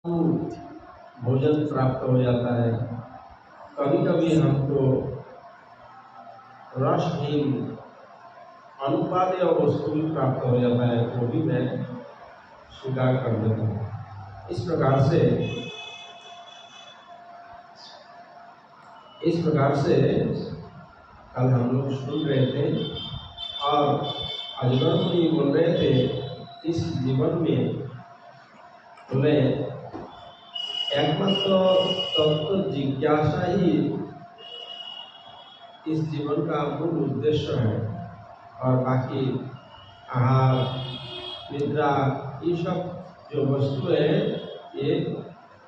भोजन प्राप्त हो जाता है। कभी कभी हमको रसहीन अनुपादेय वस्तु भी प्राप्त हो जाता है, वो भी मैं स्वीकार कर देता हूँ। इस प्रकार से कल हम लोग सुन रहे थे और अजगर मुनि बोल रहे थे, इस जीवन में हमें एकमात्र तत्व जिज्ञासा ही इस जीवन का मूल उद्देश्य है, और बाकी आहार निद्रा ये सब जो वस्तु है ये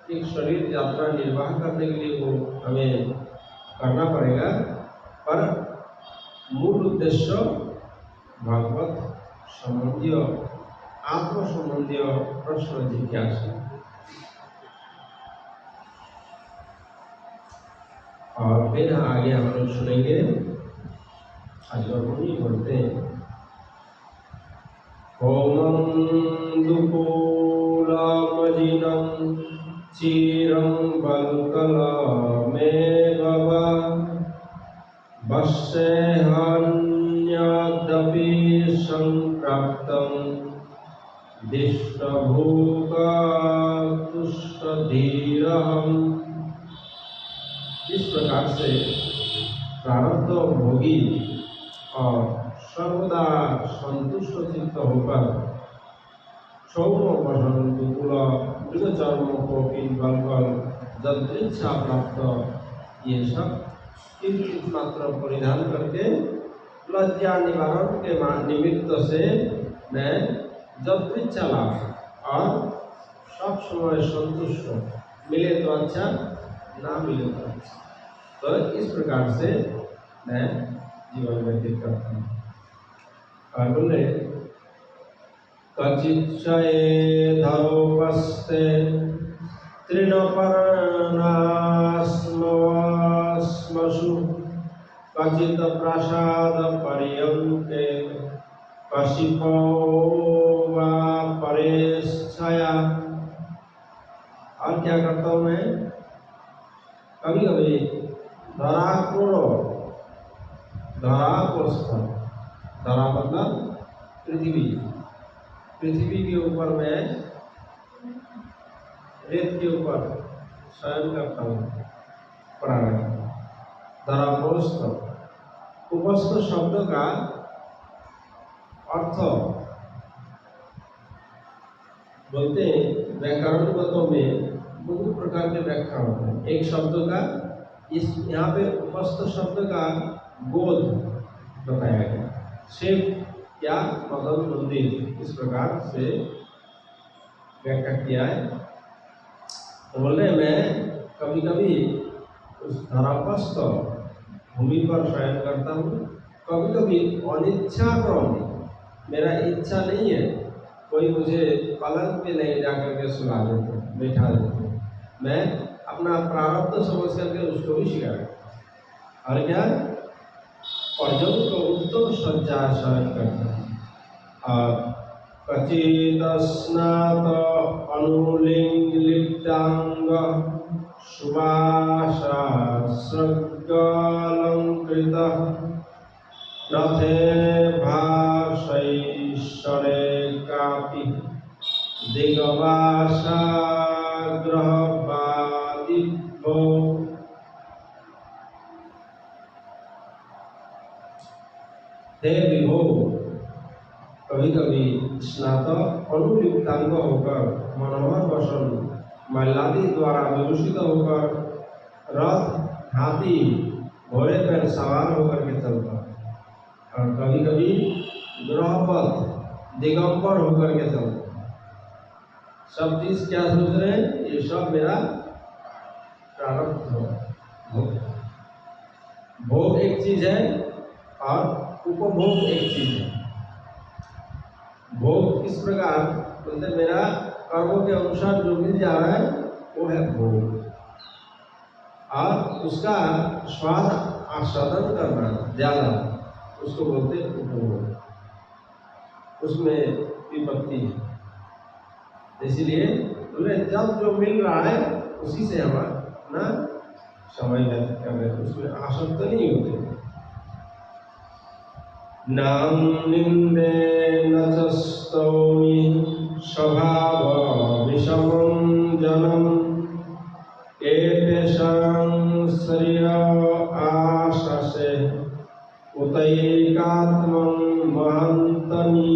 एक शरीर यात्रा निर्वाह करने के लिए वो हमें करना पड़ेगा, पर मूल उद्देश्य भगवत संबंधी आत्म संबंधी प्रश्न जिज्ञासा। और फिर आगे हम लोग सुनेंगे अजगर मुनि बोलते हैं, होमं दुकूलमजिनं चीरं वल्कलमेव वा वश्येऽन्यदपि संप्राप्तं दिष्टभूततुष्टधीरहम्। इस प्रकार से प्रारब्ध भोगी और सर्वदा संतुष्ट चित्त होकर क्षौम वसन दुकूल मृगचर्म कोकिल बलकल जदृच्छा प्राप्त ये सब किंचित मात्र परिधान करके लज्जा निवारण के निमित्त से मैं जदृच्छा लाभ और सब समय संतुष्ट, मिले तो अच्छा ना मिले तो अच्छा, तो इस प्रकार से मैं जीवन व्यतीत करता हूँ। और बोले कचिच्चयेधरोपस्ते तृणपर्णाश्मश्मसु कचित् प्रसाद पर्यन्ते कशिपो वा परेच्छया। और क्या करता हूँ मैं, कभी कभी धराकोस्थ, धरा मतलब पृथ्वी के ऊपर मैं रेत के ऊपर शयन करता हूँ, प्राणायाम। धराकोस्थ उपस्थ शब्द का अर्थ बोलते हैं, व्याकरणगतों में बहुत प्रकार के व्याख्या होते हैं। एक शब्द का इस यहाँ पे उपस्थ शब्द का बोध बताया गया, शिव या मदन मंदिर, इस प्रकार से व्याख्या किया है। तो बोल रहे मैं कभी कभी उस धरापस्थ भूमि पर शयन करता हूँ, कभी कभी अनिच्छा क्रम, मेरा इच्छा नहीं है, कोई मुझे पलंग पे नहीं जाकर के सुला देते, बैठा देते, मैं अपना प्रारब्ध समझ करके उसको भी स्वीकार, और क्या पर्यंत उत्तम सज्जा शयन करता है। और कचित् स्नात अनुलिङ्गलिप्तांग सुवासास्रग्गलंकृतः रथे भासैश्वरे कापि दिगवासाग्रहवादिभ्यो। हे विभो, कभी कभी स्नात अनुलिप्तांग होकर मनोहर वसन मल्लादि द्वारा विभूषित होकर रथ हाथी घोड़े पर सवार होकर के चलता, और कभी कभी ग्रहपथ दिगंबर होकर के चलता। सब चीज क्या सोच रहे हैं, ये सब मेरा प्रारब्ध भोग। भोग एक चीज है और उपभोग एक चीज है। भोग किस प्रकार बोलते, मेरा कर्मों के अनुसार जो मिल जा रहा है वो है भोग, और उसका स्वाद आस्वादन करना ज्यादा, उसको बोलते उपभोग, उसमें विपत्ति है। इसीलिए बोले जब जो मिल रहा है उसी से हम अपना समय व्यतीत कर रहे, उसमें आसक्त नहीं होते। नाम निंदे न च स्तौमि स्वभाव विषमं जनम एतेषां शरीर आशासे उतैकात्मं महन्तनि।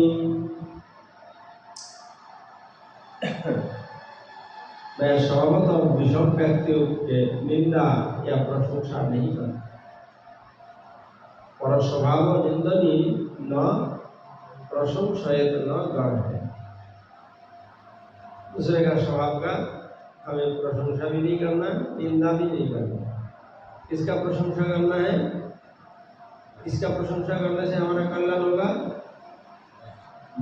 मैं स्वभावतः विषम व्यक्तियों के निंदा या प्रशंसा नहीं करता। पर स्वभाव निंदनी न प्रशंसयत न गढ़ है। दूसरे का स्वभाव का हमें प्रशंसा भी नहीं करना, निंदा भी नहीं करना। किसका प्रशंसा करना है? इसका प्रशंसा करने से हमारा कल्याण होगा।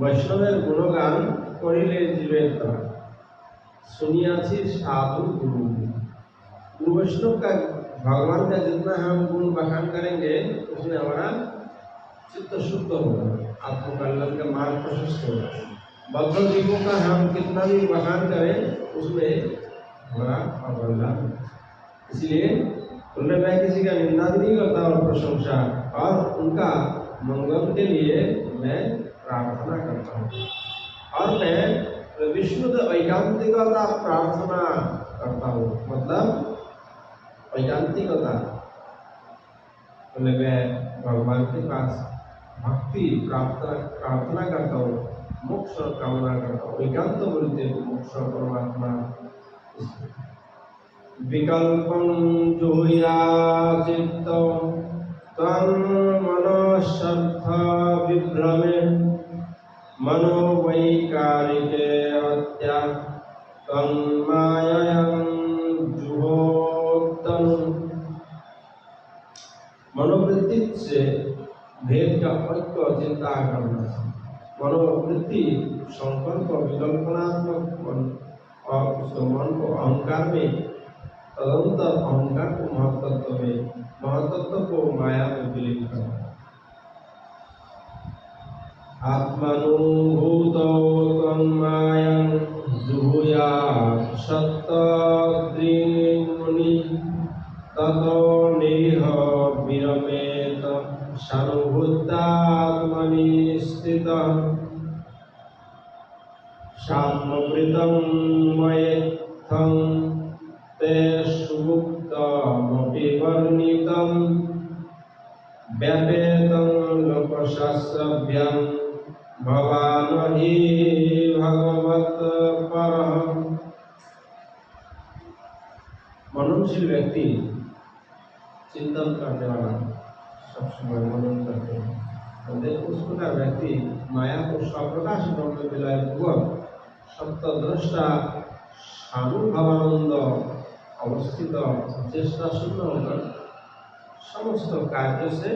वैष्णवेर गुणगान करिले जीवेत सुनियासी साधु गुरु। गुरु वैष्णव का भगवान का जितना हम गुण बखान करेंगे उसमें हमारा चित्त शुद्ध होगा, आत्म कल्याण का मार्ग प्रशस्त होगा। बद्ध जीवों का हम कितना भी बखान करें उसमें हमारा अवलंबन। इसलिए उनमें मैं किसी का निंदा भी नहीं करता और प्रशंसा, और उनका मंगल के लिए मैं प्रार्थना करता हूँ। और मैं विष्णु ऐकांतिकता प्रार्थना करता हूँ, मतलब ऐकांतिकता मैं भगवान के पास भक्ति प्रार्थना करता हूँ, मोक्ष कामना करता हूँ। एकांत बोलते मोक्ष परमात्मा। विकल्पं जुहुया चित्तो तन्मनश्रद्ध विभ्रमे मनोवैकारिके हत्या तन्माययं जुहोत्तनु। मनोवृत्ति से भेद का ऐक्य चिंता करना। मनोवृत्ति संकल्प विकल्पनात्मक मन और उस मन को अहंकार में, तदंतर अहंकार को महत्त्व में, महत्त्व को माया में विलीन करना। आत्मनुभूतो तन्मायं जुहुयात् सत्तद्रिमुनि ततो नेह विरमेत सानुभूतात्मनि स्थितः। साम्प्रतं मयेत्थं ते सुमुक्तमपि वर्णितं व्यपेतं लोकशास्त्रभ्यं भवान् हि भगवत्परः। मननशील व्यक्ति चिंतन करने वाला सब समय मनन करते हैं। उस प्रकार व्यक्ति माया को स्वप्रकाश ब्रह्म में मिलाए हुआ सप्तद्रष्टा सानुभवानंद अवस्थित चेष्टा शून्य होकर समस्त कार्य से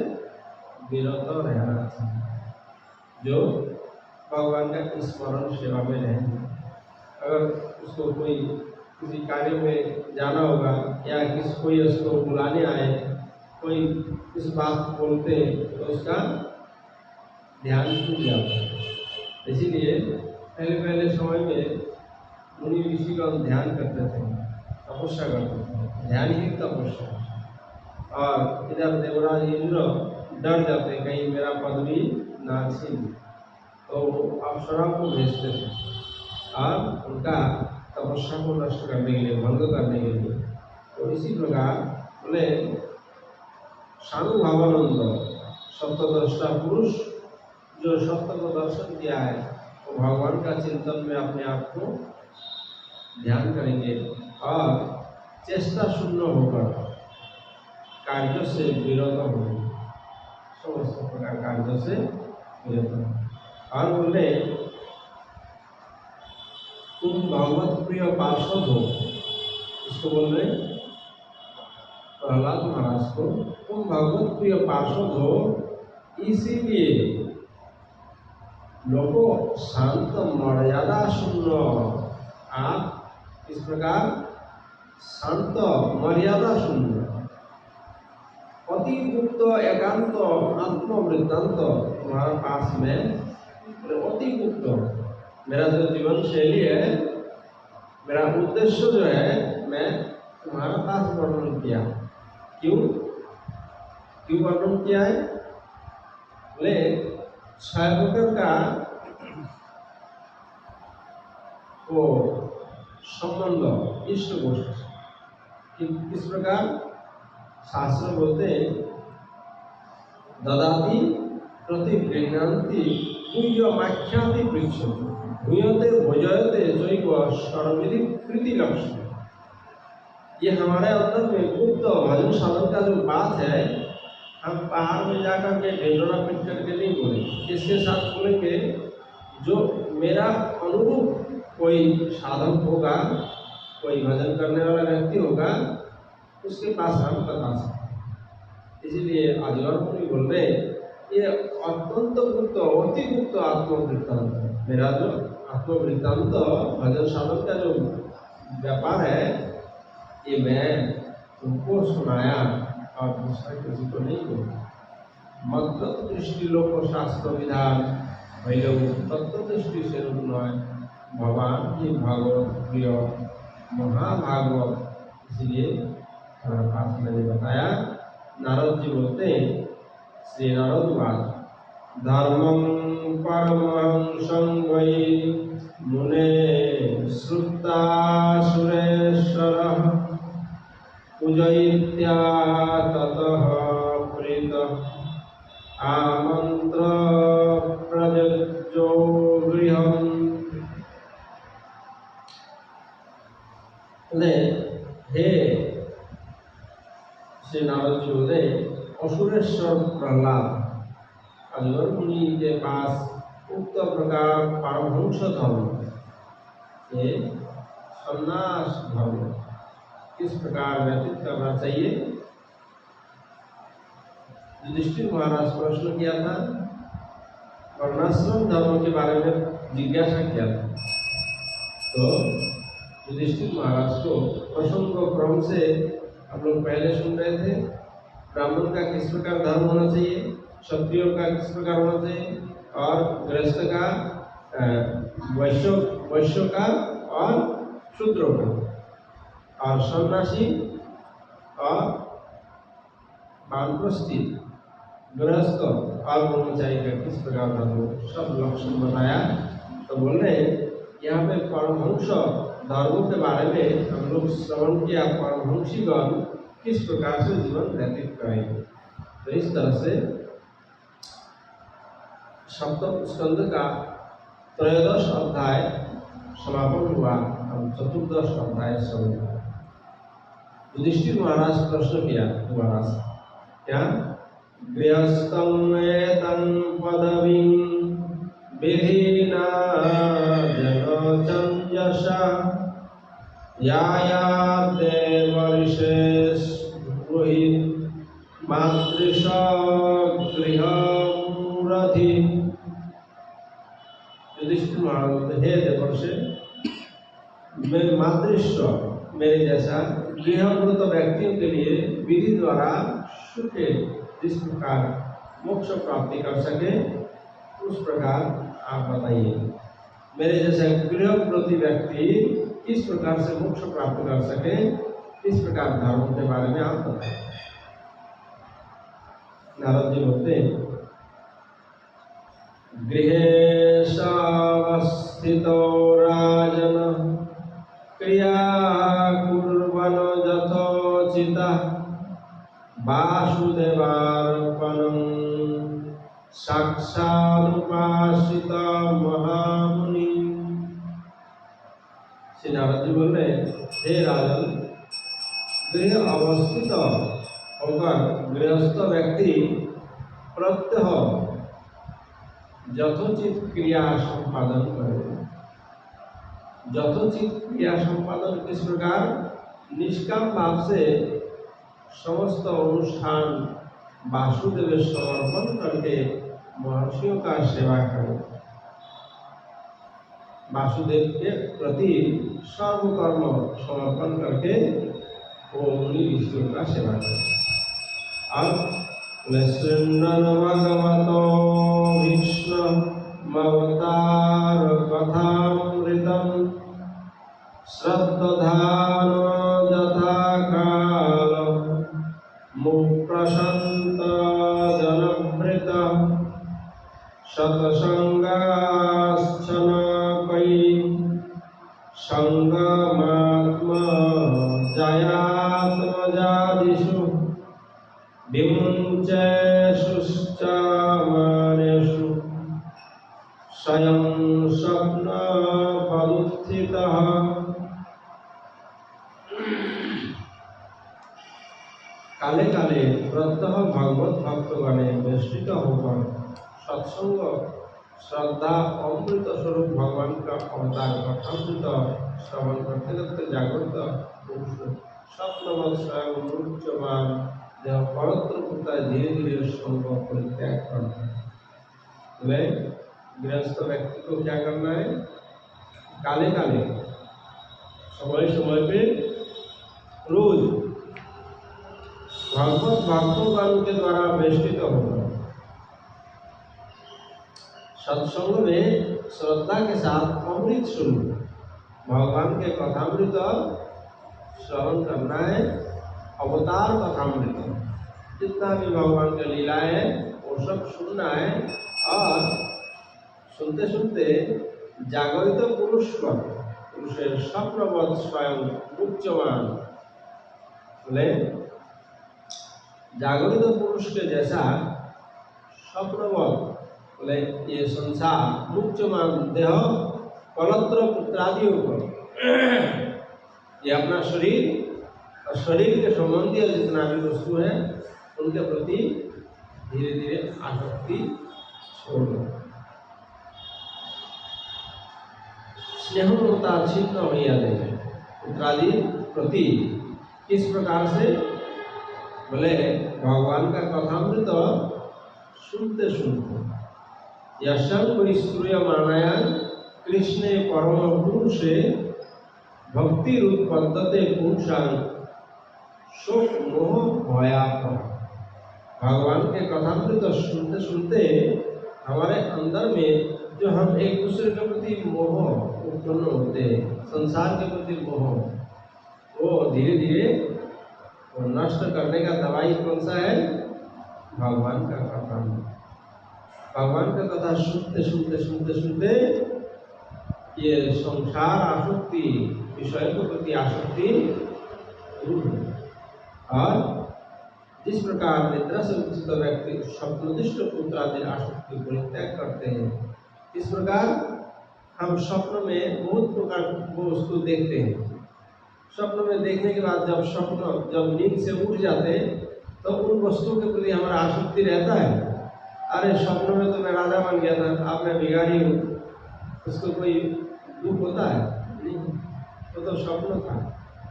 विरत रहना चाहिए, जो भगवान का स्मरण सेवा में रहे। अगर उसको कोई किसी कार्य में जाना होगा या कोई उसको बुलाने आए, कोई इस बात बोलते तो उसका ध्यान छूट जाता है। इसीलिए पहले समय में मुनि ऋषि का ध्यान करते थे, तपस्या करते थे, ध्यान ही तपस्या। और इधर देवराज इंद्र डर जाते कहीं मेरा पदवी ना छीन, तो अप्सरा को भेजते थे और उनका तपस्या को नष्ट करने के लिए, भंग करने के लिए। तो इसी प्रकार बोले सानुभवानंद सप्तद्रष्टा पुरुष जो सत्य को दर्शन किया है, वो भगवान का चिंतन में अपने आप को ध्यान करेंगे और चेष्टा शून्य होकर कार्य से विरत होंगे, समस्त प्रकार कार्य से विरत होंगे। और बोले तुम भगवत प्रिय पार्षद हो, इसको बोल रहे प्रहलाद महाराज को, तुम भगवत प्रिय पार्षद हो, इसीलिए लोगों शांत मर्यादा शून्य। आप इस प्रकार शांत मर्यादा शून्य, अति गुप्त एकांत आत्मवृत्तांत तुम्हारे पास में, अति गुप्त। मेरा जो जीवन शैली है मेरा उद्देश्य जो है मैं तुम्हारा पास वर्णन किया। क्यों क्यों वर्णन किया है? बोले 6 प्रकार का वो संबंध इष्ट गोष्ठ किस प्रकार शास्त्र बोलते हैं, ददाति प्रतिगृह्णान्ति गुह्यमाख्याति पृच्छति भूयते भोजयते चैव सर्वविधि कृति लक्ष्य। ये हमारे अंदर में गुप्त भजन साधन का जो बात है, हम पहाड़ में जाकर के ढेंढोरा पीट करके नहीं बोले, इसके साथ बोलेंगे जो मेरा अनुरूप कोई साधन होगा, कोई भजन करने वाला व्यक्ति होगा, उसके पास हम बता सकते। इसीलिए आदिवार मुनि बोल रहे ये अत्यंत गुप्त अति गुप्त आत्मवृत्तांत है। मेरा जो आत्मवृत्तांत भजन साधन का जो व्यापार है, ये मैं तुमको सुनाया और दूसरा किसी को नहीं बोला। मत दृष्टि लोक शास्त्र विधान तत्व दृष्टि से भगवान की भागवत प्रिय महाभागवत। इसलिए हमारे पास मैंने बताया, नारद जी बोलते हैं, श्री नारदवाद धर्मं परमहंसं वै मुने श्रुता सुरेश्वरः पूजयित्या ततः प्रीतः आमंत्र प्रजज्जो गृहम्। हे श्री नारद जी बोले, असुरेश्वर प्रहलाद अजगर मुनि के पास उक्त प्रकार परमहंस धर्म ये सन्यास धर्म किस प्रकार व्यतीत करना चाहिए, युधिष्ठिर महाराज प्रश्न किया था। वर्णाश्रम धर्म के बारे में जिज्ञासा किया था, तो युधिष्ठिर महाराज को प्रसंग क्रम से हम लोग पहले सुन रहे थे। ब्राह्मण का किस प्रकार धर्म होना चाहिए, क्षत्रियों का किस प्रकार होना चाहिए, और गृहस्थ का, वैश्य का और शूद्रों का, और सन्यासी और वानप्रस्थी गृहस्थ और ब्रह्मचारी का किस प्रकार धर्म, सब लक्षण बताया। तो बोल रहे यहाँ पे परमहंस धर्मों के बारे में हम लोग श्रवण किया, परमहंसीगण किस प्रकार से जीवन व्यतीत करेंगे। तो इस तरह से सप्तम स्कंद का 13 अध्याय समापन हुआ। हम 14 अध्याय समझ। युधिष्ठिर महाराज प्रश्न किया महाराज, क्या गृहस्थं एतं पदवीं विधिना जनचञ्जसा यायाते वर्षेष ब्रूहि मातृष गृहमूरधि। युधिष्ठिर महाराज, हे देवर्षि, मैं मातृश्व मेरे जैसा गृहमूत व्यक्तियों के लिए विधि द्वारा सुख जिस प्रकार मोक्ष प्राप्ति कर सके उस प्रकार आप बताइए। मेरे जैसे गृहप्रति व्यक्ति किस प्रकार से मोक्ष प्राप्त कर सके, इस प्रकार धर्म के बारे में आप बताएं। नारद जी बोलते हैं, गृहेशावस्थितो राजन क्रिया कुर्वन् यथोचितः वासुदेवार्पणं साक्षादुपासित महामुनि। श्री नारद जी बोल रहे, हे राजन, गृह अवस्थित होकर गृहस्थ व्यक्ति प्रत्यह यथोचित क्रिया संपादन करे। यथोचित क्रिया संपादन किस प्रकार, निष्काम भाव से समस्त अनुष्ठान वासुदेव समर्पण करके महर्षियों का सेवा करें। वासुदेव के प्रति सर्वकर्म समर्पण करके वो मुनि ऋषियों का सेवा करें। अब भगवतो भीष्म अवतार कथामृतम् श्रद्धान यथा काल मुप्रशांत जनवृत सतसंगाश्चन कई संगमात्म जयात्मजादिषु विमुञ्चेषुश्चामानेषु स्वयं स्वप्नफलुत्थितः। काले काले प्रत्यह भगवत भक्तगणे बेष्टित होकर सत्संग श्रद्धा अमृत स्वरूप भगवान का अवतार कथामृत श्रवण करते करते जागृत पुरुष स्वप्नवत स्वयं मूर्छमान देह पवित्र होता है, धीरे धीरे संग परित्याग करता है। गृहस्थ व्यक्ति को क्या करना है? काले काले समय समय पे रोज भगवत भक्तों के द्वारा वेष्टित होगा, सत्संग में श्रद्धा के साथ अमृत स्वरूप भगवान के कथामृत श्रवण करना है। अवतार कथामृत जितना भी भगवान का लीला है वो सब सुनना है और सुनते सुनते जागृत पुरुष पर पुरुषेर स्वप्नवत स्वयं मुच्यमान, बोले जागृत पुरुष के जैसा स्वप्नवत, बोले ये संसार मुच्यमान देह कलत्र पुत्रादियों को ये अपना शरीर और शरीर के संबंधी जितना भी वस्तु है उनके प्रति धीरे धीरे आसक्ति छोड़ दो। स्नेह ममता छिन्न हो जाए पुत्रादि प्रति। किस प्रकार से? बोले भगवान का कथामृत सुनते सुनते यशं कोई सूर्य मानाया कृष्णे परम पुरुषे भक्ति रूप पद्धते पुरुषां शोक मोह भयाप। भगवान के कथामृत सुनते सुनते हमारे अंदर में जो हम एक दूसरे के प्रति मोह उत्पन्न होते हैं, संसार के प्रति मोह, वो धीरे धीरे वो नष्ट करने का दवाई कौन सा है? भगवान का कथा। भगवान का कथा सुनते सुनते सुनते सुनते ये संसार आसक्ति, विषय के प्रति आसक्ति दूर है। और जिस प्रकार निद्रा से उचित व्यक्ति स्वप्नदिष्ट पुत्रादि आसक्ति परित्याग करते हैं, इस प्रकार हम स्वप्न में बहुत प्रकार वो वस्तु देखते हैं। स्वप्न में देखने के बाद जब नींद से उठ जाते हैं तो उन वस्तुओं के प्रति हमारा आसक्ति रहता है। अरे स्वप्न में तो मैं राजा बन गया था, अब मैं भिखारी हूँ, उसको कोई दुख होता है? नहीं, वो तो स्वप्न था।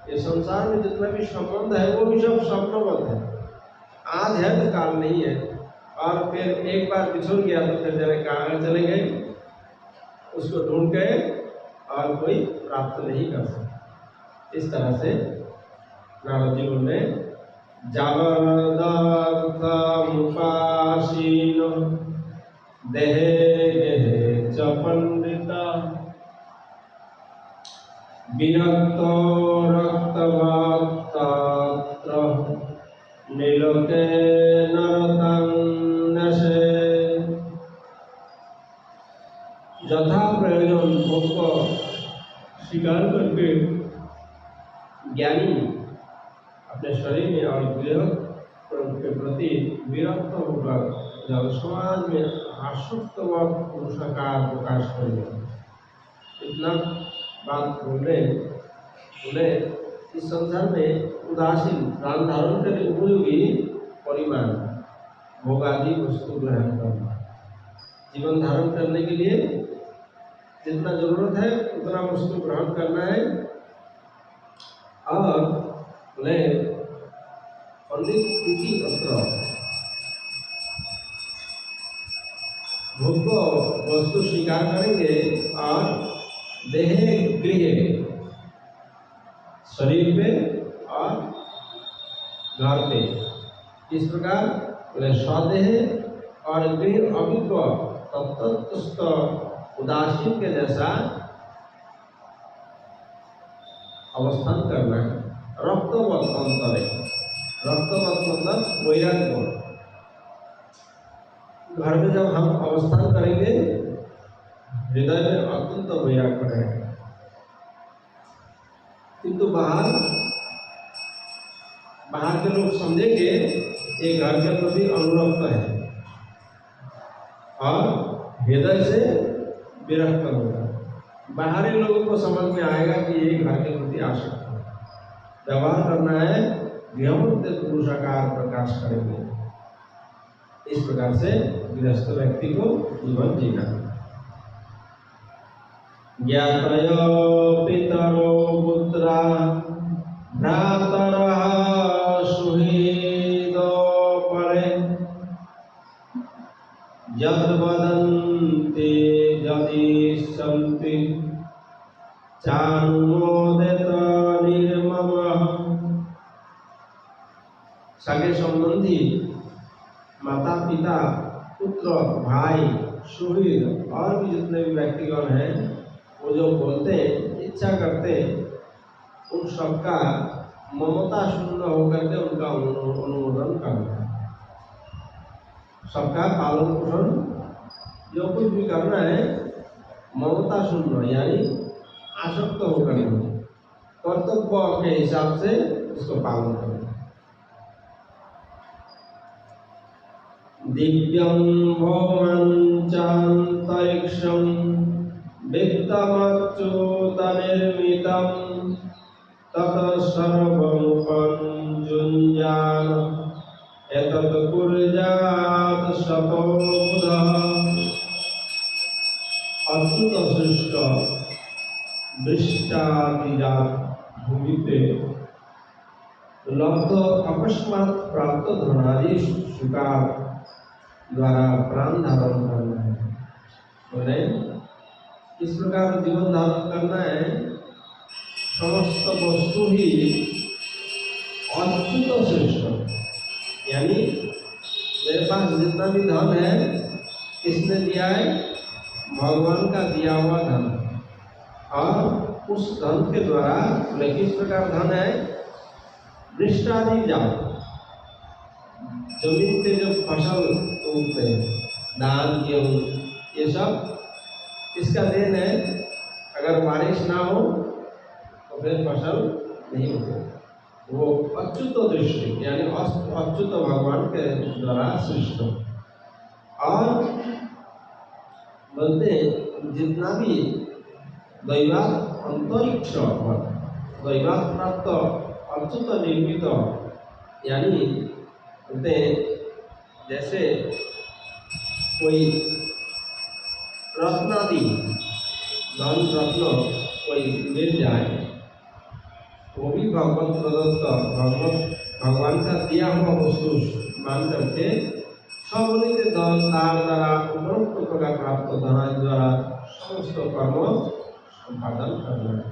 ये संसार में जितना भी संबंध है वो भी सब स्वप्नवत है। आज है तो काल नहीं है, और फिर एक बार बिछुड़ गया तो फिर जरा कहाँ चले गए, उसको ढूंढ गए और कोई प्राप्त नहीं कर सकता। इस तरह से नारद जी बोले जावरदर्थमुपासीन देहे गेहे च पंडिता विरक्तो रक्तवात्तात्र नीलोके नरतान्नसे। यथा प्रयोजन भोग को स्वीकार करके ज्ञानी अपने शरीर में और गृह के प्रति विरक्त होकर जब समाज में आसक्त व पुरुषाकार प्रकाश करेगा। इतना बात बोले इस संसार में उदासीन प्राण धारण के लिए उपयोगी परिमाण भोगादि वस्तु ग्रहण करना, जीवन धारण करने के लिए जितना जरूरत है उतना वस्तु ग्रहण करना है। और बोले पंडित प्रीति अत्र भोग वस्तु स्वीकार करेंगे और देह गृह शरीर पे और घर पे, इस प्रकार बोले स्वदेह और गृह अभिज्ञ तत्तुस्त उदासीन के जैसा अवस्थान करना है। रक्तवत अंतरे, रक्तवत मतलब वैराग्य। घर में जब हम अवस्थान करेंगे हृदय में अत्यंत वैराग्य रहेगा, किंतु बाहर के लोग समझेंगे ये घर के प्रति अनुरक्त है और हृदय से विरक्त होगा। बाहरी लोगों को समझ में आएगा कि ये घर के प्रति आसक्त है। व्यवहार करना है गृहस्थ पुरुषाकार प्रकाश करेंगे। इस प्रकार से गृहस्थ व्यक्ति को जीवन जीना। ज्ञातयो पितरो पुत्रा भ्रातरः सुहृदो परे यद् वदन्ति यदिच्छन्ति चानुमोदेत निर्ममः। सगे संबंधी, माता पिता, पुत्र, भाई, सुहृद और भी जितने भी व्यक्तिगण हैं, वो जो बोलते हैं, इच्छा करते हैं, उन सबका ममता शून्य होकर के उनका अनुमोदन करना है। सबका पालन पोषण जो कुछ भी करना है ममता शून्य यानी आसक्त होकर नहीं, कर्तव्य के हिसाब से उसको पालन करना। दिव्यं भौमं चान्तरिक्षं वित्तमच्युतनिर्मितं ततः सर्वमुपयुञ्जान एतत् कुर्यात् शतो बुधः। अच्युत सृष्ट दृष्टादिजात भूमि पे लब्ध अकस्मात प्राप्त धनादि सुखार द्वारा प्राण धारण करना है। बोले इस प्रकार जीवन धारण करना है। समस्त वस्तु ही अच्युत श्रेष्ठ, यानी मेरे पास जितना भी धन है किसने दिया है? भगवान का दिया हुआ धन। और उस धन के द्वारा किस प्रकार धन है? दृष्टादि जात, जमीन पे जो फसल उगते हैं, धान, गेहूँ, ये सब किसका देन है? अगर बारिश ना हो तो फिर फसल नहीं होती। वो अच्युत दृष्टि यानी अच्युत भगवान के द्वारा सृष्ट। और बोलते जितना भी दैवात अंतरिक्ष दैवात प्राप्त अच्युत निर्मित, यानी बोलते जैसे कोई रत्नादि धन रत्न कोई मिल जाए, वो भी भगवत प्रदत्त भगवान का दिया हुआ वस्तु मान करके सबलित धन द्वारा उपरोक्त प्रकार प्राप्त धन द्वारा समस्त कर्म संपादन करना है।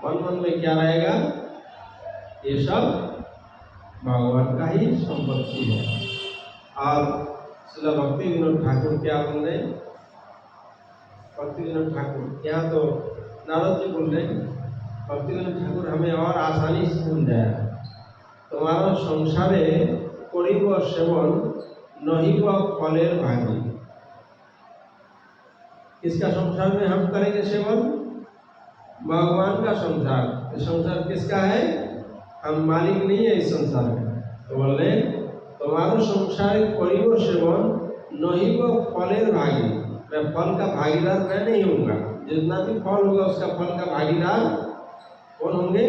मन मन में क्या रहेगा? ये सब भगवान का ही संपत्ति है। और श्रील भक्ति विनोद ठाकुर क्या बोल रहे? भक्ति विनोद ठाकुर यहाँ तो नारद जी बोल रहे, भक्ति विनोद ठाकुर हमें और आसानी से भूल जाए। तुम्हारा संसारे करिब सेवन नहिब फलेर भागी। किसका संसार में हम करेंगे सेवन? भगवान का संसार। संसार किसका है? हम मालिक नहीं है इस संसार का। तो बोले तुम्हारा संसार करिब सेवन नहिब फलेर भागी। मैं फल का भागीदार मैं नहीं होऊंगा। जितना भी फल होगा उसका फल का भागीदार कौन होंगे?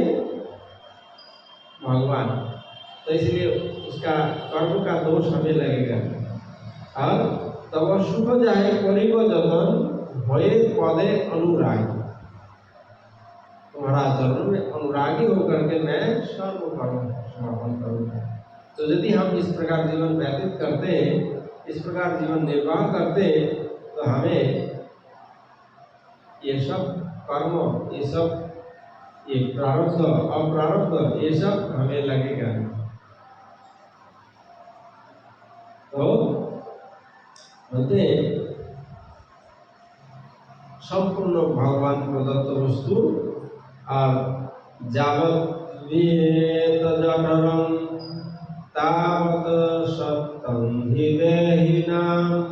भगवान। तो इसलिए उसका कर्म का दोष हमें लगेगा। और तब सुख जाए करिब जतन भये पदे अनुरागी। तुम्हारा चरण में अनुरागी होकर के मैं सर्व कर्म समापन करूंगा। तो यदि हम इस प्रकार जीवन व्यतीत करते हैं, इस प्रकार जीवन निर्वाह करते हैं, तो हमें ये सब कर्म, ये सब ये प्रारब्ध अप्रारब्ध ये सब हमें लगेगा। तो बोलते संपूर्ण भगवान प्रदत्त वस्तु और जावत् विहेत जठरं तावत् सत्तं हि देहिनाम्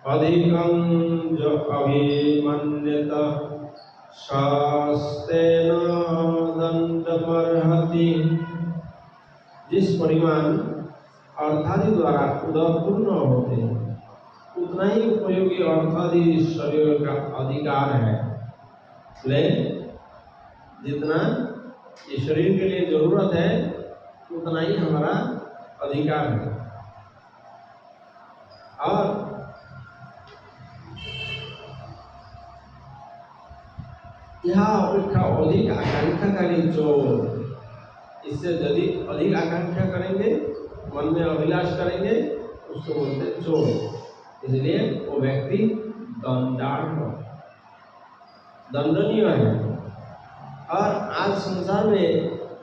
अधिकं जो अभिमन्यत शास्तेन दंडमर्हति। जिस परिमाण अर्थादि द्वारा उदरपूर्ण होते हैं उतना ही उपयोगी अर्थादि शरीर का अधिकार है। इसलिए जितना ये शरीर के लिए जरूरत है उतना ही हमारा अधिकार है। और यह अपेक्षा अधिक आकांक्षाकारी जो इससे यदि अधिक आकांक्षा करेंगे मन में अभिलाष करेंगे उसको बोलते हैं चोर। इसलिए वो व्यक्ति दंडार्ह दंडनीय है। और आज संसार में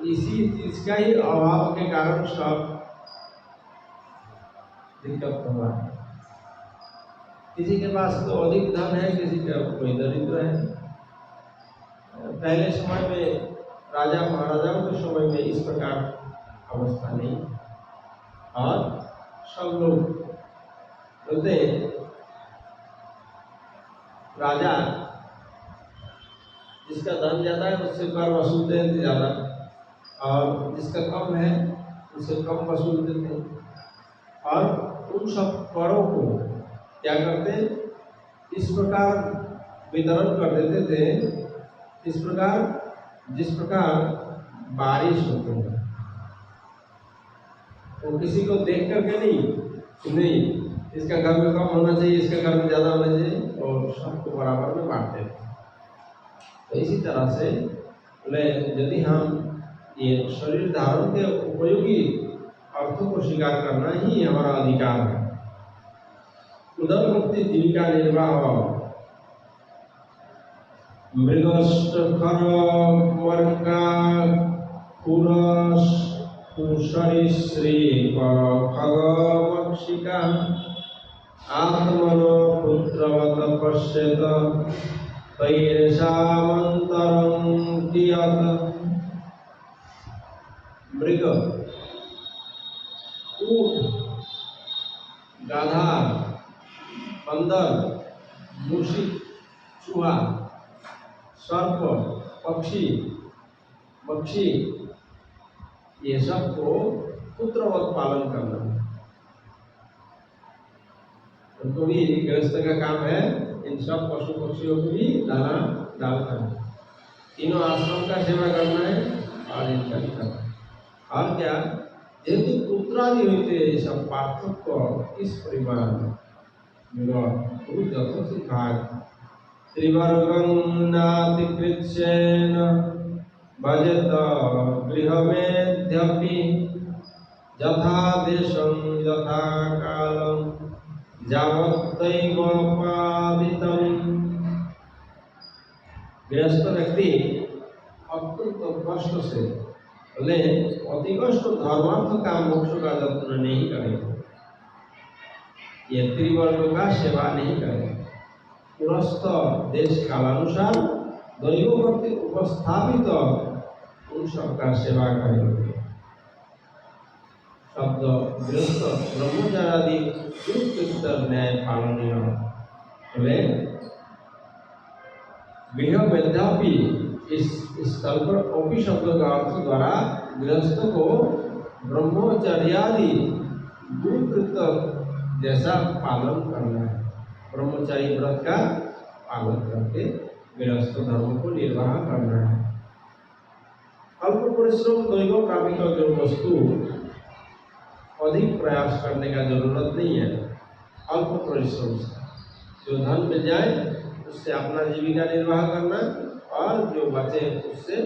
इसी चीज का ही अभाव के कारण सब दिक्कत हो रहा है। किसी के पास तो अधिक धन है, किसी का कोई दरिद्र है। पहले समय में राजा महाराजाओं के समय में इस प्रकार अवस्था नहीं, और सब लोग बोलते राजा जिसका धन ज्यादा है उससे कर वसूलते हैं ज्यादा, और जिसका कम है उससे कम वसूलते थे। और उन सब करों को क्या करते इस प्रकार वितरण कर देते थे, इस प्रकार जिस प्रकार बारिश होती है। वो किसी को देख करके नहीं इसका घर में कम होना चाहिए, इसका घर में ज्यादा होना चाहिए, और सबको बराबर में बांटते हैं। तो इसी तरह से यदि हम ये शरीर धारण के उपयोगी अर्थों को स्वीकार करना ही हमारा अधिकार है। उदर मुक्ति जीविका निर्वाह मृगष्ट खर वर्का पुरस सरीसृप खगमक्षिका आत्मनो पुत्रवत पश्यत तैरसामन्तरं कियत्। मृग, ऊंट, गाधा, बंदर, मूषिक, चूहा, सर्प, पक्षी, पक्षी, ये सब को पुत्रवत पालन करना। उनको भी गृहस्थ का काम है इन सब पशु पक्षियों को भी दाना डालना है। तीनों आश्रम का सेवा करना है और इनका भी करना है। और क्या जेहेतु पुत्रादि होते ये सब पार्थक्य इस परिवार में त्रिवर्गं नातिकृच्छेन भजत गृहमेध्यपि यथा देशं यथा कालं यावत्तैव पादितम्। गृहस्थ व्यक्ति अत्यंत कष्ट से बोले अति कष्ट धर्मार्थ का मोक्ष का यत्न नहीं करेगा, ये त्रिवर्ग का सेवा नहीं करेगा, पुरस्थ देश कालानुसार दैव भक्ति उपस्थापित उन सबका सेवा करेंगे। शब्द गृहस्थ ब्रह्मचारी न्याय पालनीय बोले गृह वेद्यापि इस स्थल पर ओपी शब्द का अर्थ द्वारा गृहस्थ को ब्रह्मचर्यादि गुरुकृत जैसा पालन करना है। ब्रह्मचारी व्रत का पालन करके गृहस्थ धर्म को निर्वाह करना है। अल्प परिश्रम दैव प्राप्त जो वस्तु अधिक प्रयास करने का जरूरत नहीं है। अल्प परिश्रम से जो धन मिल जाए उससे अपना जीविका निर्वाह करना, और जो बचे उससे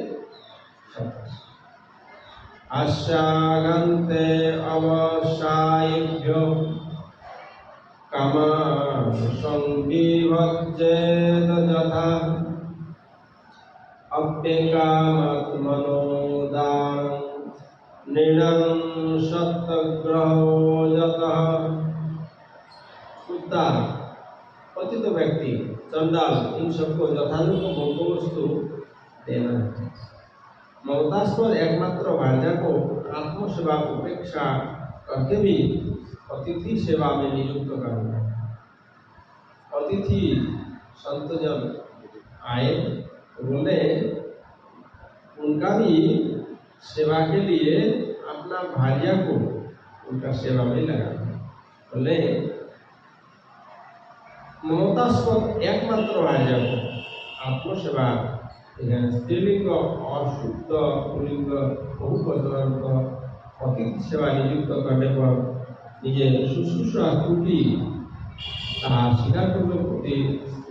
आशागन्ते अवसायेभ्यो कामान् संविभज्येत यथा अप्यकामात्मनो दानं नृणं सत्तग्रहो यतः। कुत्ता, पतित व्यक्ति, चंडाल, इन सबको यथानुरूप भोग्य वस्तु देना है। ममतास्पद एकमात्र भार्या को आत्मसेवा उपेक्षा करके भी अतिथि सेवा में नियुक्त करना। अतिथि संतजन आए तो बोले उनका भी सेवा के लिए अपना भार्या को उनका सेवा में लगाना। बोले ममतास्पद एकमात्र भार्या को आत्मसेवा स्त्रीलिंग और शुद्ध पुलिंग बहुवचन अतिथि सेवा नियुक्त करने पर निजे शुश्रूषा त्रुटि स्वीकार करने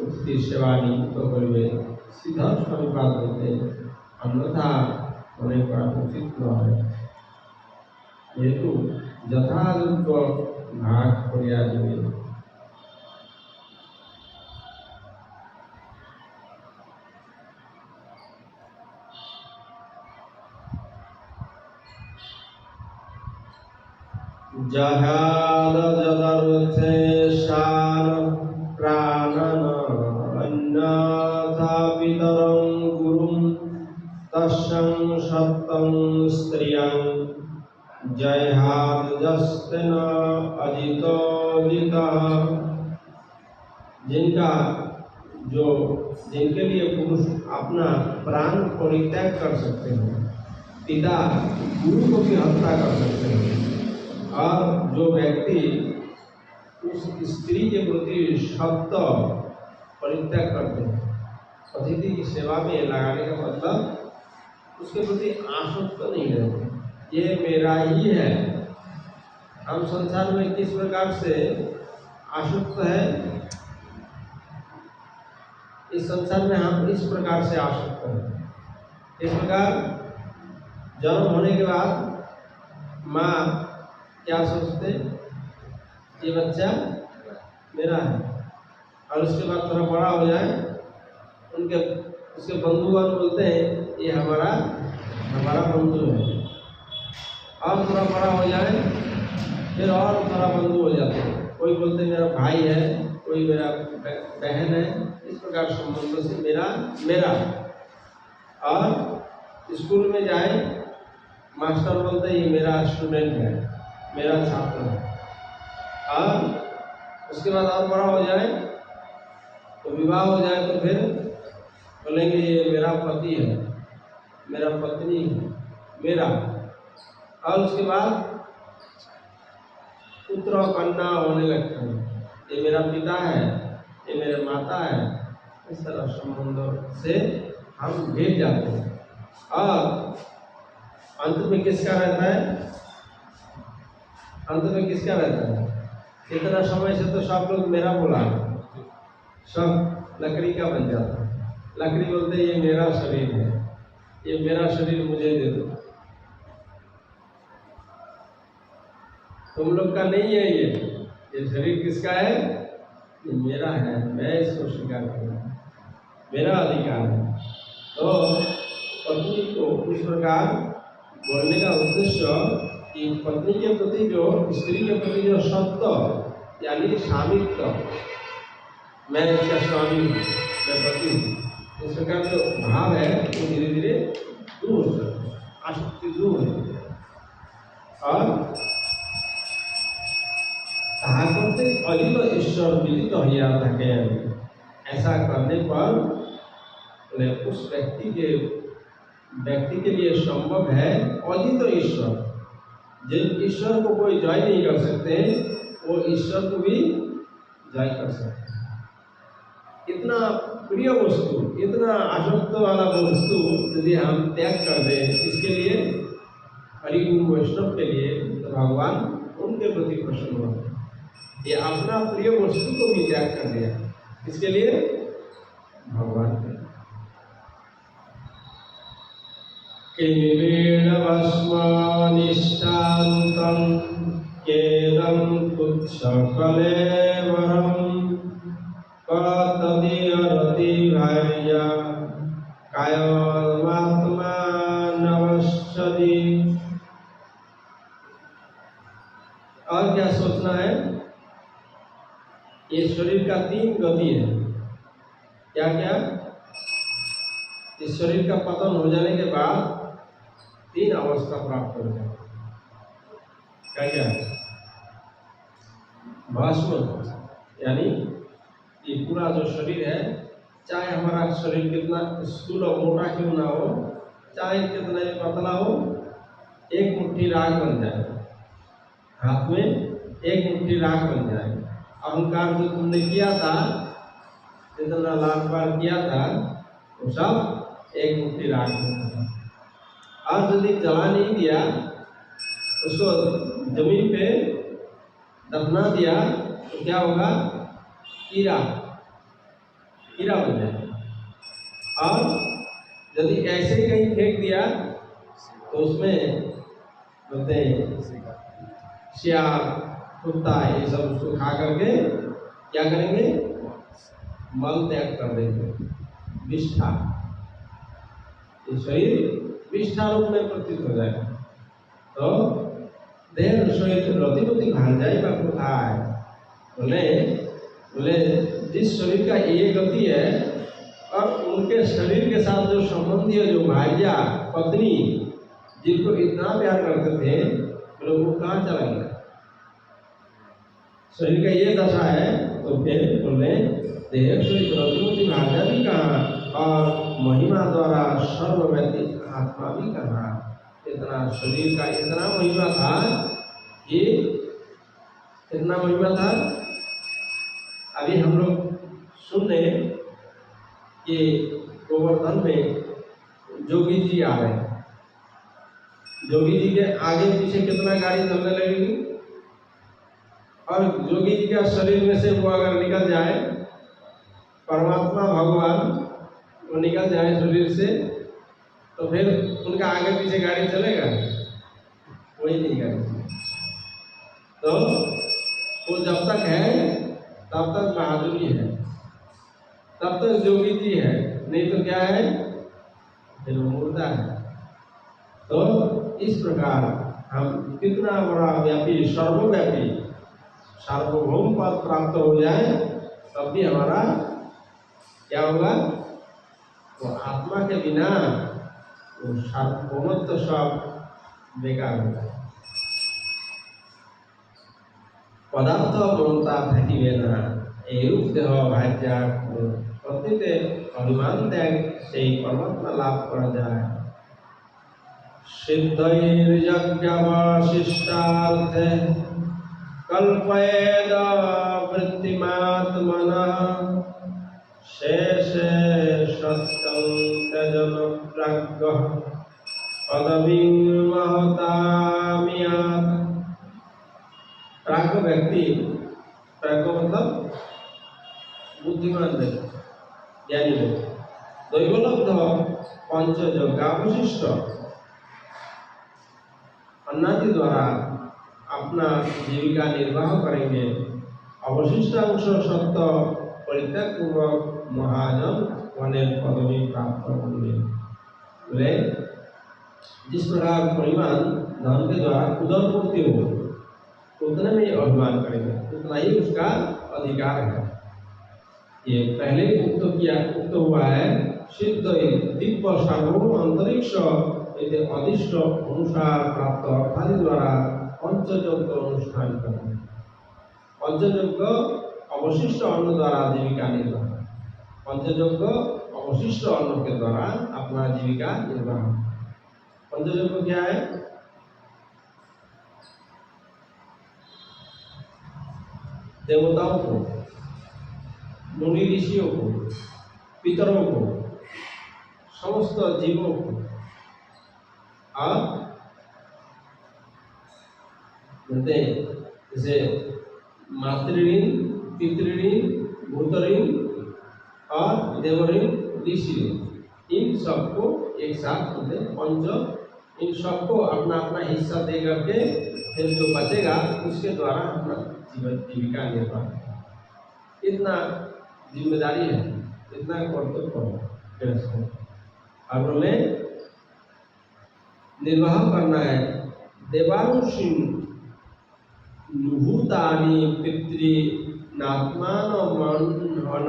अतिथि सेवा नियुक्त करेंगे सीधा स्वामीपाद होते अन्यथा होने पर उचित न है जेहेतु यथायोग्य भाग करिया देवे। जहाद जदर्थे शान प्राणन अन्यथा पितरं गुरुं तस्सं सत्तं स्त्रियं जयहाद जस्तेन अजितोजिता। जिनके लिए पुरुष अपना प्राण परित्याग कर सकते हैं, पिता गुरु को भी हत्या कर सकते हैं, और जो व्यक्ति उस स्त्री के प्रति शब्द परित्याग करते हैं, अतिथि की सेवा में लगाने का मतलब उसके प्रति आसक्त नहीं रहते, ये मेरा ही है। हम संसार में किस प्रकार से आसक्त है, इस संसार में हम इस प्रकार से आसक्त हैं। इस प्रकार जन्म होने के बाद माँ क्या सोचते, ये बच्चा मेरा है, और उसके बाद थोड़ा बड़ा हो जाए उसके बंधुगण बोलते हैं ये हमारा बंधु है, और थोड़ा बड़ा हो जाए फिर और थोड़ा बंधु हो जाते हैं, कोई बोलते मेरा भाई है, कोई मेरा बहन है, इस प्रकार संबंधों से मेरा। और स्कूल में जाए मास्टर बोलते ये मेरा स्टूडेंट है, मेरा छात्र है, और उसके बाद और बड़ा हो जाए तो विवाह हो जाए तो फिर बोलेंगे ये मेरा पति है, मेरा पत्नी है, मेरा। और उसके बाद पुत्र और कन्या होने लगते हैं, ये मेरा पिता है, ये मेरे माता है। इस तरह संबंधों से हम घिर जाते हैं, और अंत में किसका रहता है, अंत में किसका रहता है? इतना समय से तो सब लोग मेरा बोला, सब लकड़ी का बन जाता है। लकड़ी बोलते ये मेरा शरीर है, ये मेरा शरीर मुझे दे दो, तुम लोग का नहीं है, ये शरीर किसका है? ये मेरा है, मैं इसको स्वीकार करूँगा, मेरा अधिकार है। तो पत्नी को इस प्रकार बोलने का उद्देश्य कि पत्नी के प्रति स्त्री के प्रति जो सत्व यानी स्वामित्व, मैं इसका स्वामी हूँ, मैं पति हूँ, इस प्रकार जो भाव है वो धीरे धीरे दूर हो जाता है, आसक्ति दूर हो जाती है। और कहा करते अधिक ईश्वर विदित होया থাকে, ऐसा करने पर उस व्यक्ति के लिए संभव है अजित ईश्वर। जिन ईश्वर को कोई जय नहीं कर सकते वो ईश्वर को भी जय कर सकते हैं। इतना प्रिय वस्तु, इतना आसक्त वाला वस्तु यदि हम त्याग कर दें, इसके लिए हरिगुरु वैष्णव के लिए तो भगवान उनके प्रति प्रसन्न होते हैं। ये अपना प्रिय वस्तु को भी त्याग कर दिया, इसके लिए भगवान के किलेन भस्मानिष्ठान्तं केदं तुच्छकलेवरं कतदीयरति भार्या कायमात्मा नवश्यति। और क्या सोचना है? ये शरीर का 3 गति है। क्या क्या? इस शरीर का पतन हो जाने के बाद तीन अवस्था प्राप्त हो जाए। क्या क्या? भस्म, यानी ये पूरा जो शरीर है, चाहे हमारा शरीर कितना स्थूल और मोटा क्यों ना हो, चाहे कितना ही पतला हो, एक मुट्ठी राख बन जाए। हाथ में एक मुट्ठी राख बन जाए। अहंकार जो तुमने किया था, जितना लाख बार किया था, वो सब एक मुट्ठी राख बन जाए। और यदि जला नहीं दिया, उसको जमीन पे दफना दिया, तो क्या होगा? कीड़ा बन जाएगा। और यदि ऐसे ही कहीं फेंक दिया, तो उसमें बोलते हैं सियार, कुत्ता, ये सब उसको खा करके क्या करेंगे? मल त्याग कर देंगे, विष्ठा। ये शरीर विष्ठा रूप में प्रतीत हो जाएगा। तो देह शरीर रतिपति भाग जाएगा कोথায়? बोले जिस शरीर का ये गति है, और उनके शरीर के साथ जो संबंधी है, जो भार्या पत्नी, जिनको इतना प्यार करते थे, बोले वो कहाँ चला गया? शरीर का ये दशा है, तो फिर बोले देह शरीर रतिपति भार्या भी कहा, और महिमा द्वारा सर्वव्यापी आत्मा भी कहा। इतना शरीर का इतना महिमा था कि कितना महिमा था। अभी हम लोग सुन रहे कि गोवर्धन में जोगी जी आ रहे हैं। जोगी जी के आगे पीछे कितना गाड़ी चलने लगेगी, और जोगी जी का शरीर में से वो अगर निकल जाए, परमात्मा भगवान वो निकल जाए शरीर से, तो फिर उनका आगे पीछे गाड़ी चलेगा? वही नहीं गाड़ी। तो वो जब तक है तब तक बहादुरी है, तब तक जोगी जी है, नहीं तो क्या है? फिर वो मुर्दा है। तो इस प्रकार हम कितना बड़ा व्यापी, सर्वव्यापी, सार्वभौम पद प्राप्त हो जाए, तब भी हमारा क्या होगा? वो आत्मा के बिना वो सार्वभौमत्व सब बेकार हो जाए। पदार्थ ममता থাকিবে না, এইরূপ দেহ ভাজ্যা প্রতিতে অভিমান ত্যাগ সেই পরমাত্মা লাভ করা যায়। সিদ্ধৈর্যজ্ঞাবশিষ্টার্থে কল্পয়েদ বৃত্তিমাত্মনঃ শেষে সত্যং ত্যজন প্রাজ্ঞঃ পদবিং महतामियात्। प्राज्ञ व्यक्ति, प्राज्ञ मतलब बुद्धिमान व्यक्ति, ज्ञानी व्यक्ति, दैवलब्ध पंचयज्ञावशिष्ट अन्नादि द्वारा अपना जीविका निर्वाह करेंगे। अवशिष्ट अंश सत्य परित्याग पूर्वक महाजन बने पदवी प्राप्त होंगे। बोले जिस प्रकार परिमाण धन के द्वारा उदरपूर्ति हो, उतने में अभिमान करेगा, उतना ही उसका अधिकार है। ये पहले उक्त हुआ है। सिद्ध दिव्य सार्वभौम अंतरिक्ष अदिष्ट अनुसार प्राप्त अर्थादि द्वारा पंचयज्ञ अनुष्ठान करना। पंचयज्ञ अवशिष्ट अन्न द्वारा जीविका निर्वाह, पंचयज्ञ अवशिष्ट अन्न के द्वारा अपना जीविका निर्वाह। पंचयज्ञ क्या है? देवताओं को, मुनि ऋषियों को, पितरों को, समस्त जीवों को, और जैसे मातृऋण, पितृऋण, भूतऋण और देवऋण, ऋषि, इन सबको एक साथ होते पंच, इन सबको अपना अपना हिस्सा दे करके फिर जो बचेगा उसके द्वारा अपना जीविका निर्वाह। इतना जिम्मेदारी है, इतना कर्तव्य और बोले निर्वाह करना है। देवानुषि नुभूतानि पितृनात्मान मनहन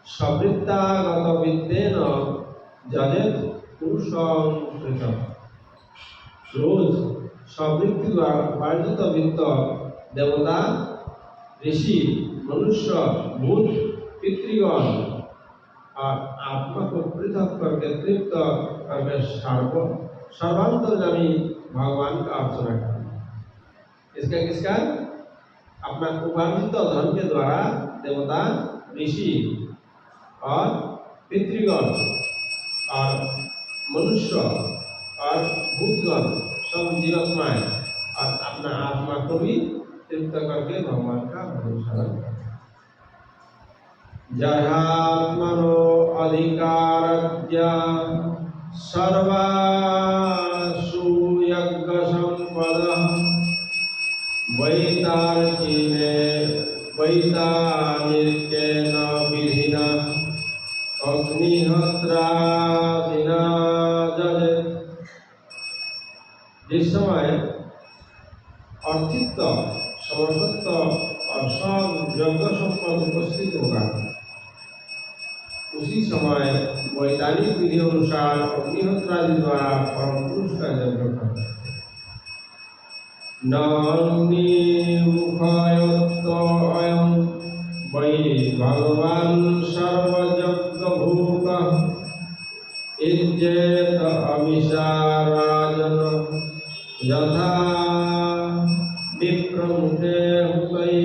सवृत्तागत विद्येन जजेत पुरुषं कृतं। रोज स्ववृत्ति द्वारा उपार्जित वित्त देवता, ऋषि, मनुष्य, भूत, पितृगण और आत्मा को पृथक करके तृप्त करके सर्वांतर्यामी भगवान का अर्चना करना। इसका किसका? अपना उपार्जित धन के द्वारा देवता, ऋषि और पितृगण और मनुष्य और भूतगण सब जीवात्माएं और अपना आत्मा को भी तृप्त करके भगवान का अनुसरण करना। जहात्मनो अधिकारज्ञ सर्वासु यज्ञ संपदः वैतानिकेन विधिना अग्निहोत्रादिना जजेत्। जिस समय अर्थित समर्थ और सब यज्ञ संपन्न उपस्थित होगा, उसी समय वैधानिक विधि अनुसार अग्निहोत्रादि द्वारा परम पुरुष का यज्ञ करना। नान्निमुखयोऽयं वै भगवान् सर्वयज्ञभूतः इज्जेत अभिसाराजन यथा विप्रमुखे हुतै।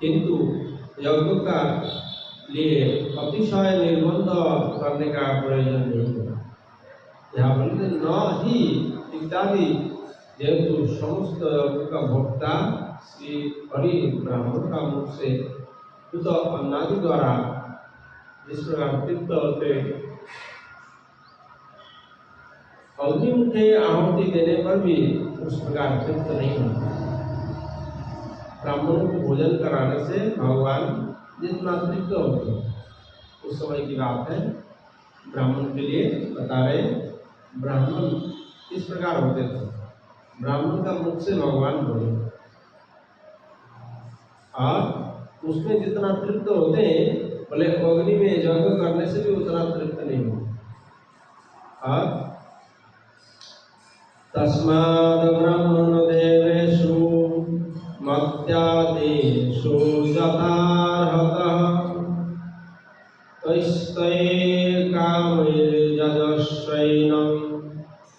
किंतु यज्ञ का लिए अतिशय निर्बंध करने का प्रयोजन नहीं है। यहाँ बोलते न ही इत्यादि, जेहेतु समस्त यज्ञ का भोक्ता श्री हरि ब्राह्मण का मुख से शुद्ध अन्नादि द्वारा जिस प्रकार तृप्त होते, अग्निमुखे आहुति देने पर भी उस प्रकार तृप्त नहीं होता। ब्राह्मणों को भोजन कराने से भगवान जितना तृप्त होते, उस समय की बात है। ब्राह्मण के लिए बता रहे, ब्राह्मण इस प्रकार होते थे, ब्राह्मण का मुख से भगवान बोले और उसमें जितना तृप्त होते हैं, बोले अग्नि में यज्ञ करने से भी उतना तृप्त नहीं होते। और तस्माद् ब्राह्मण देवेषु मत्यादेषु यथार्हतः तैस्तैर्कामैर्यजस्रैनं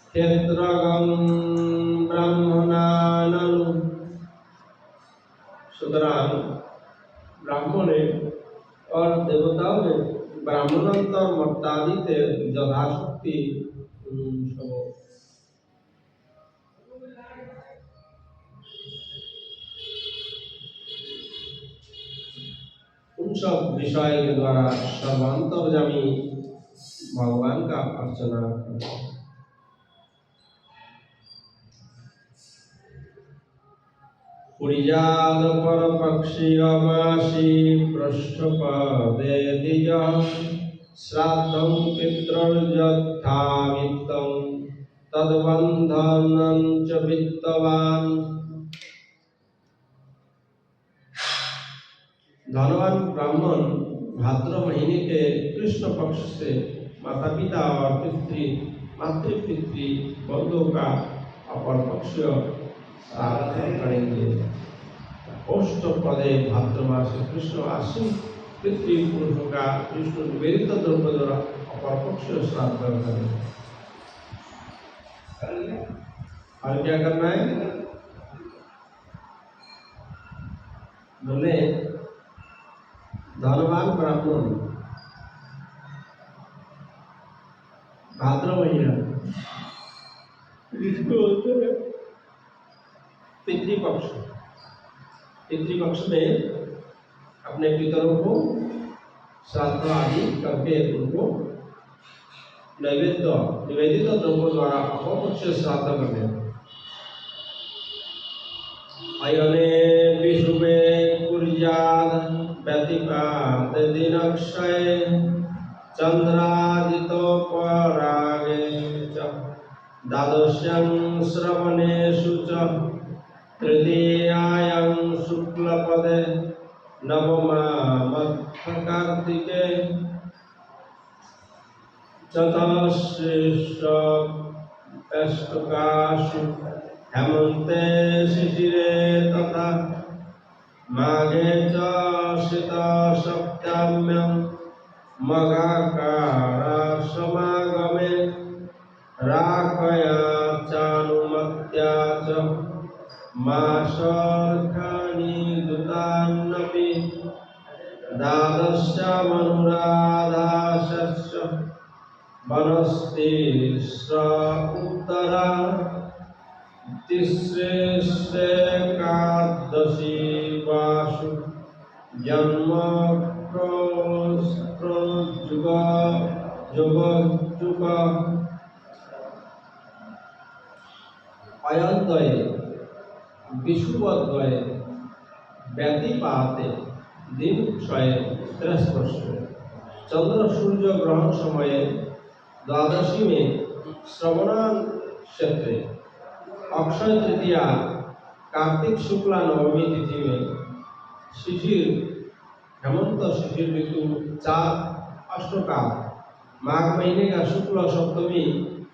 क्षेत्रगं ब्राह्मणाननु। सुतरां ब्राह्मण और देवताओं ने ब्राह्मणोत्तर मत्तादि यथाशक्ति उन सब विषय के द्वारा सर्वांतर्यामी भगवान का अर्चना करना। पुरियाद पर पक्षी अमासी पृष्ठपदे द्विज श्राद्धं पितृर्यथावित्तं तद्बन्धनं च वित्तवान्। धनवान ब्राह्मण भाद्र महीने के कृष्ण पक्ष से माता पिता और मातृपितृ बंधुओं का अपर पक्ष श्राद्ध करेंगे। अष्टपदे भाद्र मास कृष्ण आश्विन पितृपुरुषों का कृष्ण निवेदित द्रव्य द्वारा अपर पक्ष श्राद्ध करेंगे। और क्या करना है? बोले धनवान ब्राह्मण भाद्र महीना पितृपक्ष, पितृपक्ष में अपने पितरों को श्राद्ध आदि करके उनको निवेदित द्रव्यों द्वारा अपपक्ष श्राद्ध करने। अयने विशुभे कुर्याद व्यतिपात दिनक्षये चंद्रादितोपरागे च द्वादश्यां श्रवणेषु च तृतीयायां शुक्लपदे नवमा मध्य कार्तिके चतुश्रेष्ठ अष्टकाशु हेमन्ते शिशिरे तथा माघे च शीतसप्तम्यां मघाकारा समागमे राकया चानुमत्या च मासर्खाणि दुतान्नपि द्वादशमनुराधास्य वनस्तिस्र उत्तरा तिस्रेष्टेकादशी वासु जन्म जुग जुग जुग अयद्वये विषुवद्वये व्यतिपाते दिन क्षये त्रस्पर्श चंद्र सूर्य ग्रहण समय द्वादशी में श्रवण क्षेत्र अक्षय तृतीया कार्तिक शुक्ला नवमी तिथि में शिशिर हेमंत शिशिर ऋतु 4 अष्टकाल माघ महीने का शुक्ल सप्तमी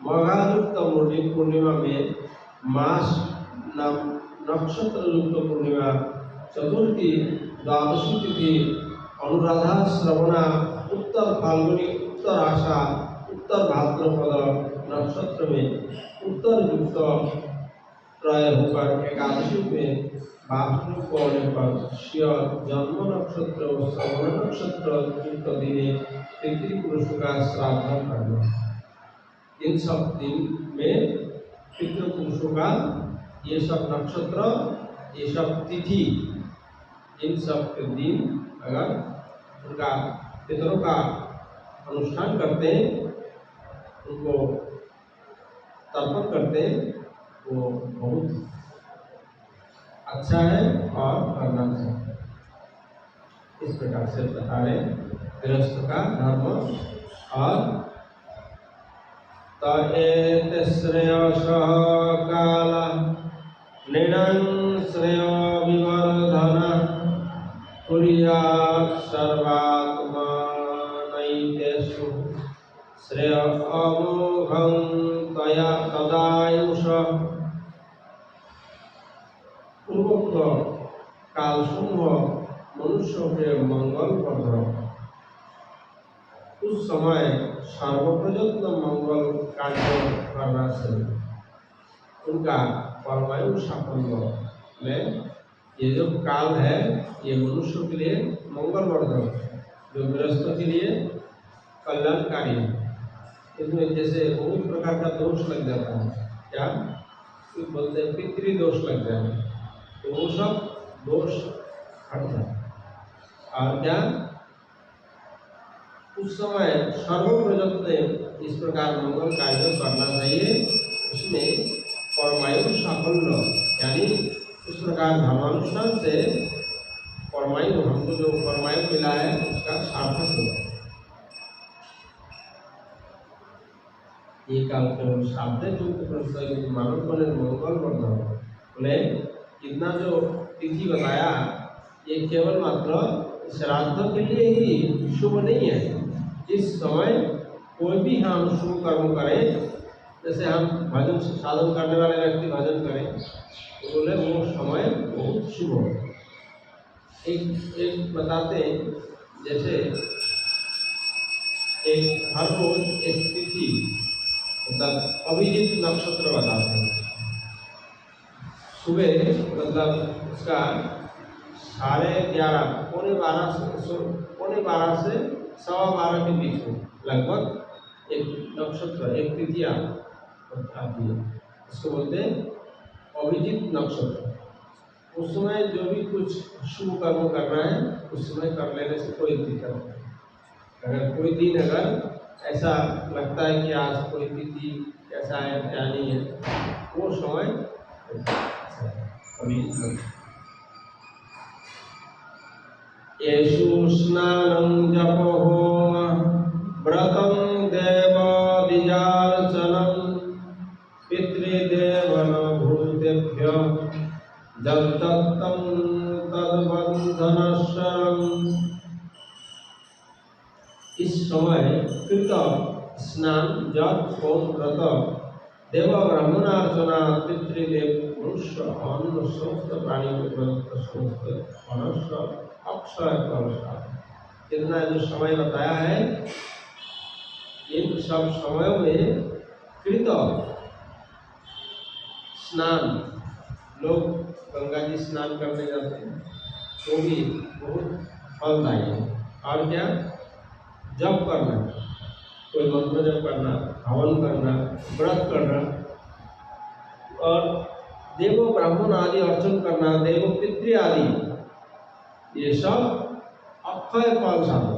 मघायुक्त पूर्णिमा में मास नाम नक्षत्र युक्त पूर्णिमा चतुर्थी द्वादशी तिथि अनुराधा श्रवणा उत्तर फाल्गुनी उत्तर आशा उत्तर भाद्रपद नक्षत्र में उत्तर युक्त त्रय होकर एकादशी में वास्तविक होने पर जन्म नक्षत्र और श्रवण नक्षत्र युक्त दिने पितृपुरुषों का श्राद्ध करना। इन सब दिन में पितृपुरुषों का ये सब नक्षत्र ये सब तिथि इन सब के दिन अगर उनका पितरों का अनुष्ठान करते हैं उनको तर्पण करते हैं वो बहुत अच्छा है और करना चाहिए। इस प्रकार से बता रहे गृहस्थ का धर्म और तएत श्रेयस काल नृणां श्रेय विवर्धन कुर्यात् सर्वात्मनैतेषु श्रेय अमोघं तया तदायुष पूर्वोक्त काल समूह मनुष्यों के मंगल वर्धन उस समय सर्वप्रयत्न मंगल कार्य करना चाहिए। उनका परमायु साफल्य में ये जो काल है ये मनुष्यों के लिए मंगल वर्धन जो गृहस्थ के लिए कल्याणकारी है। इसमें जैसे बहुत प्रकार का दोष लग जाता है क्या बोलते हैं पितृ दोष लग जाए तो वो सब दोष हट जाए और क्या उस समय सर्वप्रयत्न इस प्रकार मंगल कार्य करना चाहिए। उसमें परमायु साफल्य यानी इस प्रकार धर्मानुष्ठान से परमायु हमको जो परमायु मिला है उसका सार्थक होगा। ये काल केवल शाब्दिक मानव बने मंगल वर्धन बोले इतना जो तिथि बताया ये केवल मात्र श्राद्ध के लिए ही शुभ नहीं है। इस समय कोई भी हम शुभ कर्म करें जैसे हम भजन साधन करने वाले व्यक्ति भजन करें तो बोले वो समय बहुत शुभ हो। एक बताते हैं जैसे एक हर रोज एक तिथि मतलब अभिजीत नक्षत्र बताते हैं। सुबह मतलब उसका 11:30 पौने 12 से 12:15 के बीच में लगभग एक नक्षत्र एक तिथि आती है। इसको बोलते हैं अभिजीत नक्षत्र। उस समय जो भी कुछ शुभ कर्म करना है उस समय कर लेने से कोई दिक्कत नहीं। अगर कोई दिन अगर ऐसा लगता है कि आज कोई तिथि ऐसा है या नहीं है वो समय अभिजीत नक्षत्र। येषु स्नानं जपो होम व्रतं देवादिजार्चनं पितृदेवनभूतेभ्यः जलतत्तं तद्बन्धनशरम्। इस समय कृत स्नान जप होम व्रत देव ब्राह्मणार्चना पितृदेव मनुष्य अन्न समस्त प्राणी को प्रदत्त समस्त मनुष्य अक्षय कलशा। इतना जो समय बताया है इन सब समयों में कृत स्नान, लोग गंगा जी स्नान करने जाते हैं तो भी बहुत फलदायी है। और क्या, जप करना, कोई मंत्र जप करना, हवन करना, व्रत करना और देव ब्राह्मण आदि अर्चन करना, देव पितृ आदि, ये सब अक्षय फल साधन।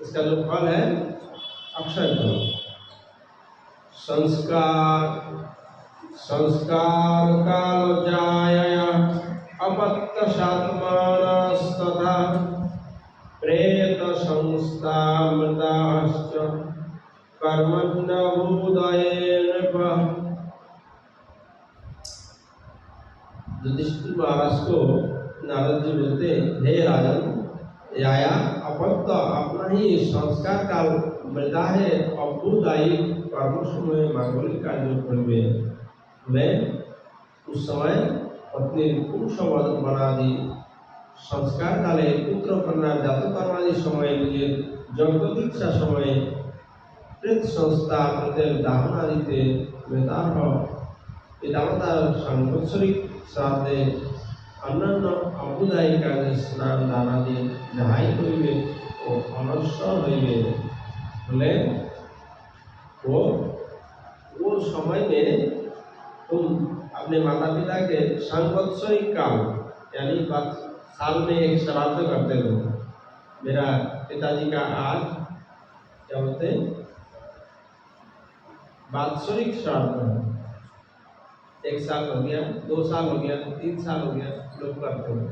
इसका जो फल है अक्षय फल। संस्कार काल जायया अपत्य सात्मानस्तथा प्रेत संस्था मृताश्च कर्मण्यभूदये नृप। युधिष्ठिर महाराज को नारद जी बोलते, हे राजन, आया अपत्य अपना ही संस्कार काल मृदा है, अभूदायी कर्म समय मांगलिक कार्य करवे मैं उस समय पत्नी पुरुष बना दी। संस्कार काले पुत्र कन्या जात कर्मादि समय मुझे जन्म दीक्षा समय प्रेत संस्था प्रत्येक दाहन आदि वेदाह पितामता सांवत्सरिक श्राद्धे अन्य अभुदायी कार्य स्नान दान आदि जहाई करिबे ओ अनश्वर हइबे बोले वो समय में तुम अपने माता पिता के सांवत्सरिक काल यानी साल में एक श्राद्ध करते हो। मेरा पिताजी का आज क्या बोलते वात्सरिक श्राद्ध है, 1 साल हो गया, 2 साल हो गया, 3 साल हो गया, लोग करते हैं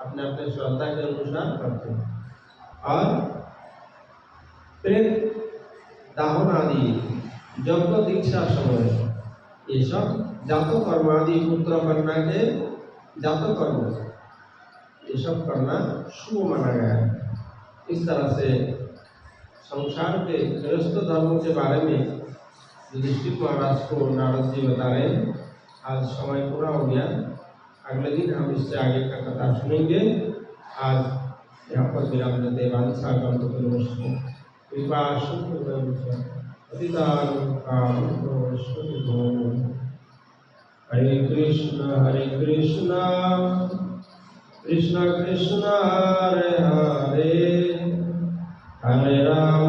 अपने अपने श्रद्धा के अनुसार करते हैं। और प्रेत दाहन आदि जब दीक्षा समय ये सब जातो कर्म आदि पुत्र करना के जातो कर्म ये सब करना शुभ माना गया है। इस तरह से संसार के गृहस्थ धर्मों के बारे में युधिष्ठिर महाराज को नारद जी बता रहे हैं। आज समय पूरा हो गया, अगले दिन हम इससे आगे का कथा सुनेंगे। आज यहाँ पर विराम देते वांछा कृपा हरे कृष्ण कृष्ण कृष्ण हरे हरे हरे राम